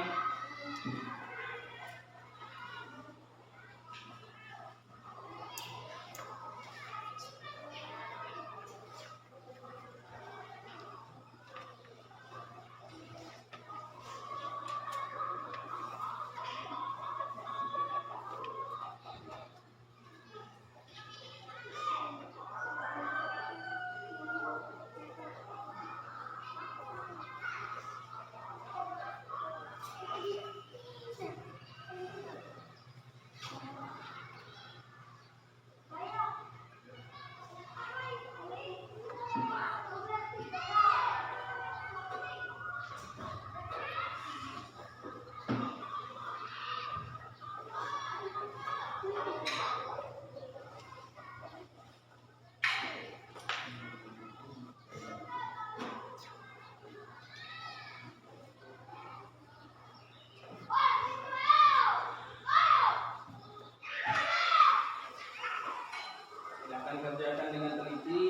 A: Silakan kerjakan dengan teliti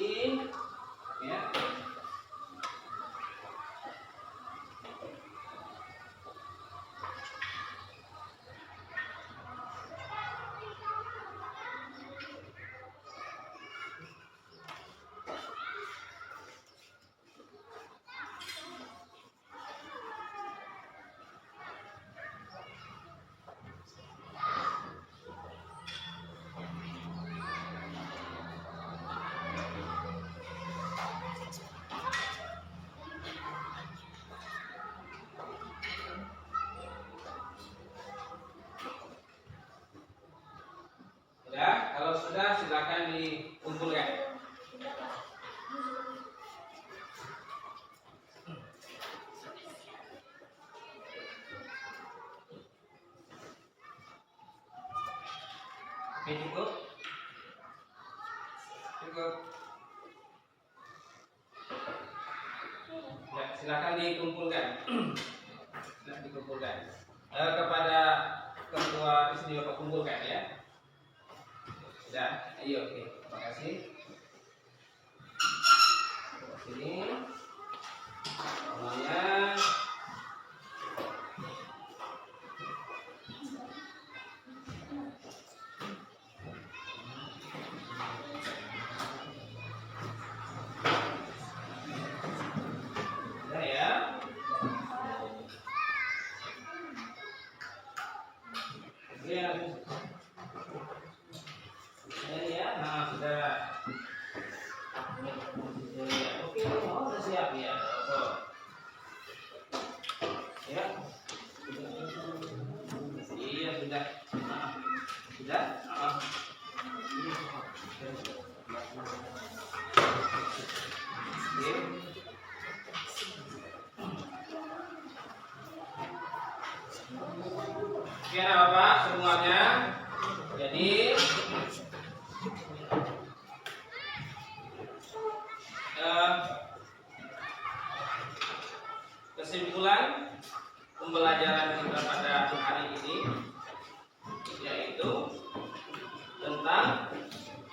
A: ya. Sudah, kalau sudah silakan dikumpulkan. Oke, cukup. Cukup. silakan dikumpulkan. Silakan dikumpulkan. Kepada ketua di sini Bapak kumpulkan ya. Sudah, ayo, oke, terima kasih. Sini, semuanya. Sudah ya. Ya. Ya, nah sudah. Oke, sudah siap ya. Ya. Iya sudah. Sudah. Oke. Oke, Bapak semuanya. Jadi kesimpulan pembelajaran kita pada hari ini yaitu tentang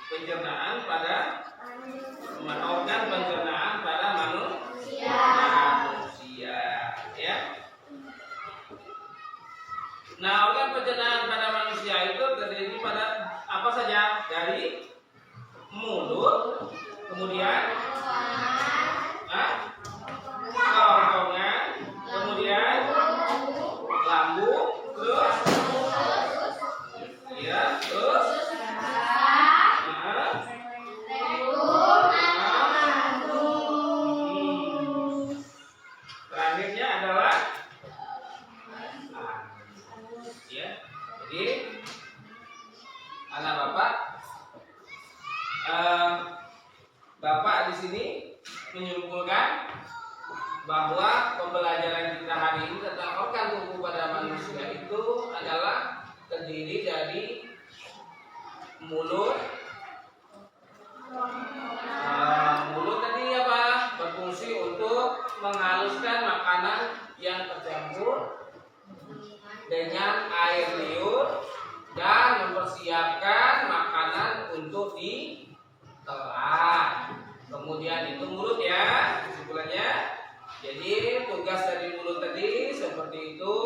A: pencernaan pada organ pencernaan pada manusia ya. Nah, organ pencernaan pada manusia itu terdiri pada apa saja? Dari mulut, kemudian kerongkongan, kemudian lambung, terus ya, terus terakhirnya adalah ya. Jadi anak Bapak di sini menyimpulkan bahwa pembelajaran kita hari ini tentang organ tubuh pada manusia itu adalah terdiri dari mulut. Mulut tadi apa? Berfungsi untuk menghaluskan makanan yang tercampur dengan air liur dan mempersiapkan makanan untuk ditelan. Kemudian itu mulut ya, kesimpulannya. Jadi tugas dari mulut tadi seperti itu.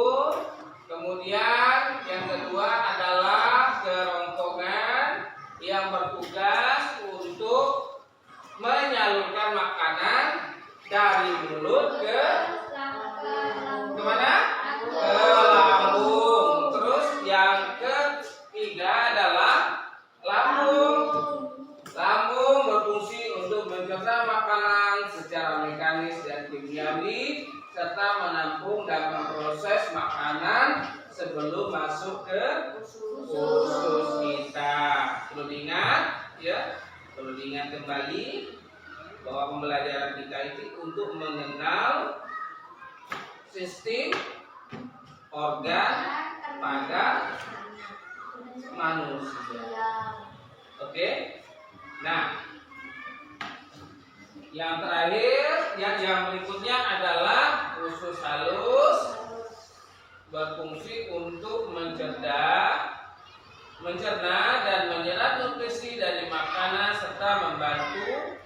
A: Kemudian yang kedua adalah kerongkongan yang bertugas untuk menyalurkan makanan dari mulut ke mana? Ke lambung. Terus yang ketiga adalah lambung. Lambung berfungsi untuk mencerna makanan secara mekanis dan kimiawi serta menampung dan memproses makanan sebelum masuk ke usus kita. Perlu diingat ya, perlu diingat kembali bahwa pembelajaran kita itu untuk mengenal sistem organ pada manusia. Oke? Nah, yang terakhir, yang berikutnya adalah usus halus berfungsi untuk mencerna dan menyerap nutrisi dari makanan serta membantu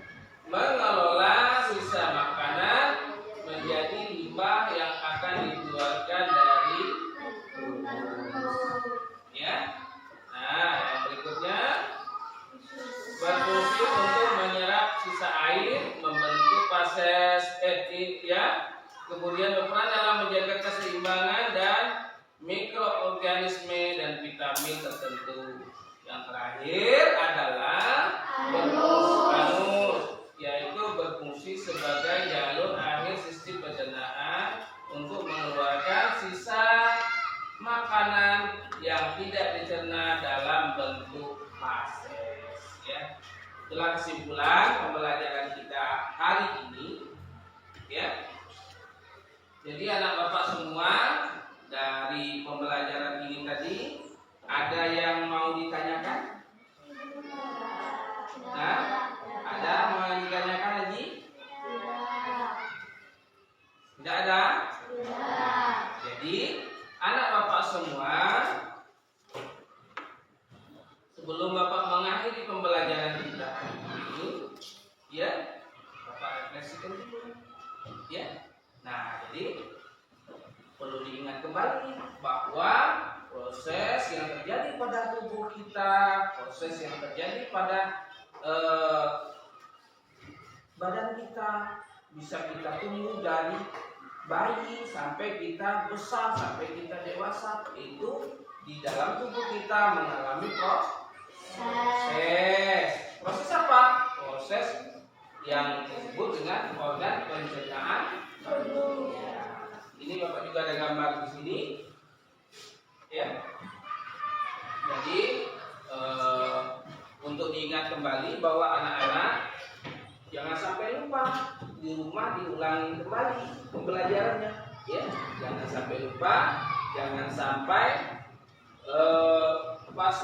A: mengelola sisa makanan menjadi limbah yang akan dikeluarkan dari tubuh. Ya. Nah, yang berikutnya berfungsi untuk menyerap sisa air, membentuk fases ya. Kemudian berperan dalam menjaga keseimbangan dan mikroorganisme dan vitamin tertentu. Yang terakhir adalah anus, yaitu berfungsi sebagai jalur akhir sistem pencernaan untuk mengeluarkan sisa makanan yang tidak dicerna dalam bentuk fases. Ya, itulah kesimpulan pembelajaran kita hari ini. Ya, jadi anak bapak semua dari pembelajaran ini tadi ada yang mau ditanyakan? Nah, ada mau ditanyakan lagi? ekspresikan dulu. Ya. Nah, jadi perlu diingat kembali bahwa proses yang terjadi pada tubuh kita, proses yang terjadi pada badan kita, bisa kita tunggu dari bayi sampai kita besar, sampai kita dewasa, itu di dalam tubuh kita mengalami proses apa? Proses yang disebut dengan organ pencernaan. Ya. Ini Bapak juga ada gambar di sini, ya. Jadi untuk diingat kembali bahwa anak-anak jangan sampai lupa, di rumah diulangi kembali pembelajarannya, ya. Jangan sampai lupa, jangan sampai pas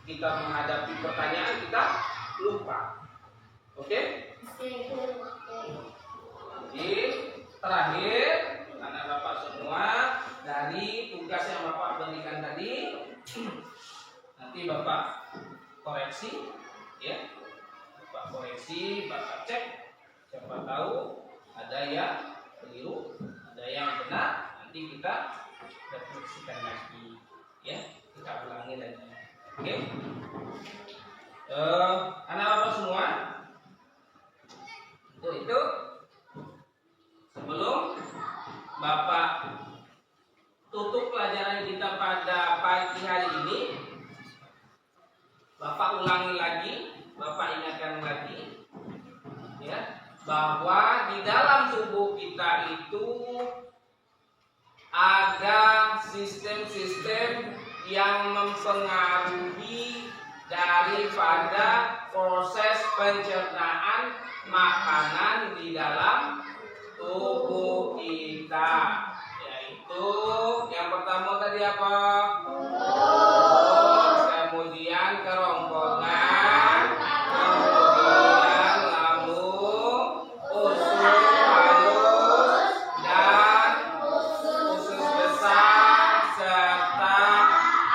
A: kita menghadapi pertanyaan kita lupa. Oke? Jadi terakhir, anak Bapak semua, dari tugas yang Bapak berikan tadi, nanti Bapak koreksi, ya. Bapak koreksi, Bapak cek, siapa tahu ada yang keliru, ada yang benar, nanti kita refleksikan lagi, ya, kita ulangi lagi. Oke? Anak Bapak semua, untuk itu sebelum Bapak tutup pelajaran kita pada pagi hari ini, Bapak ulangi lagi, Bapak ingatkan lagi, ya, bahwa di dalam tubuh kita itu ada sistem-sistem yang mempengaruhi daripada proses pencernaan makanan di dalam tubuh kita, yaitu yang pertama tadi apa? Kemudian kerongkongan, kemudian lambung, usus halus, dan usus besar serta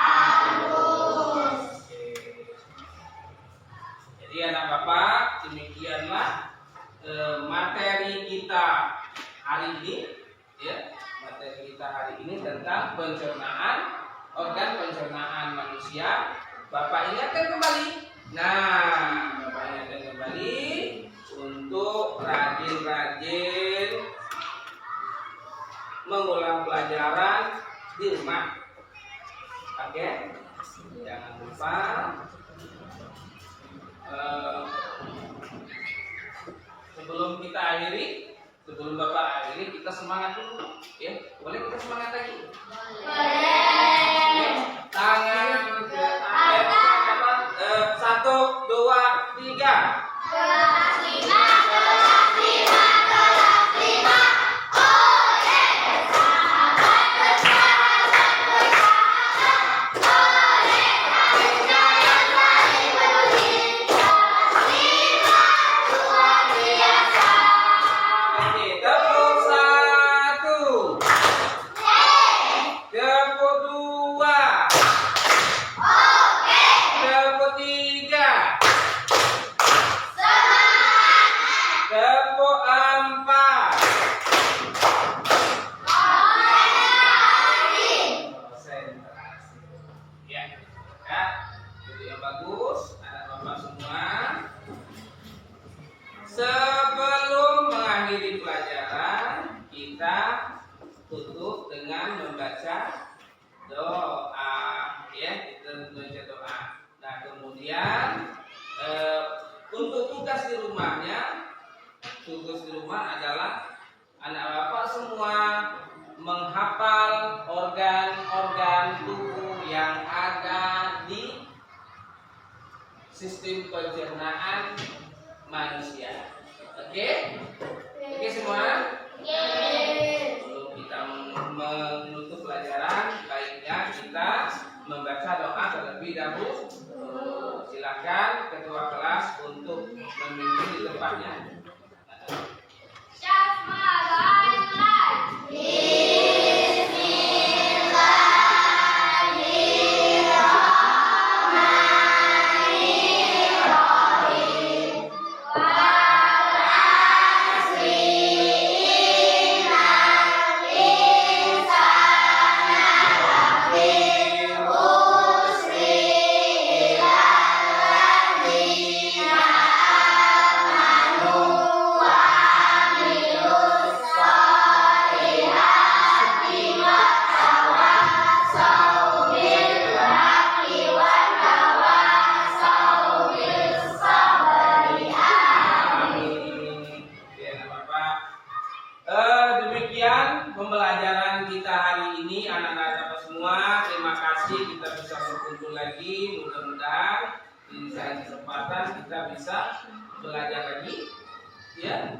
A: anus. Jadi anak Bapak, demikianlah materi kita hari ini, ya, materi kita hari ini tentang pencernaan, organ pencernaan manusia. Bapak ingatkan kembali. Nah, Bapak ingatkan kembali untuk rajin-rajin mengulang pelajaran di rumah. Oke? Jangan lupa sebelum kita akhiri, sebelum Bapak akhiri, kita semangat dulu, ya. Boleh kita semangat lagi? Boleh. Tangan ke atas. 1, 2, 3.
B: Kelas 5, kelas 5, kelas 5. Oleh sahabat bersahabat bersahabat. Oleh kasihnya yang saling peduli. Kelas 5 luar biasa.
A: Oke, tepuk 1. Tepuk 2. Tepuk 3. Tepuk 4. Konsentrasi. Ya, ya. Jadi yang bagus, anak Bapak semua. Sebelum mengakhiri pelajaran, kita tutup dengan membaca doa, ya, kita membaca doa. Nah, kemudian untuk tugas di rumahnya, tugas di rumah adalah anak Bapak semua menghafal organ-organ tubuh yang ada di sistem pencernaan manusia. Oke? Oke semua? Sebelum kita menutup pelajaran, baiknya kita membaca doa terlebih dahulu. Silakan ketua kelas untuk memimpin di tempatnya.
B: Bismillahirrahmanirrahim.
A: belajar lagi, ya.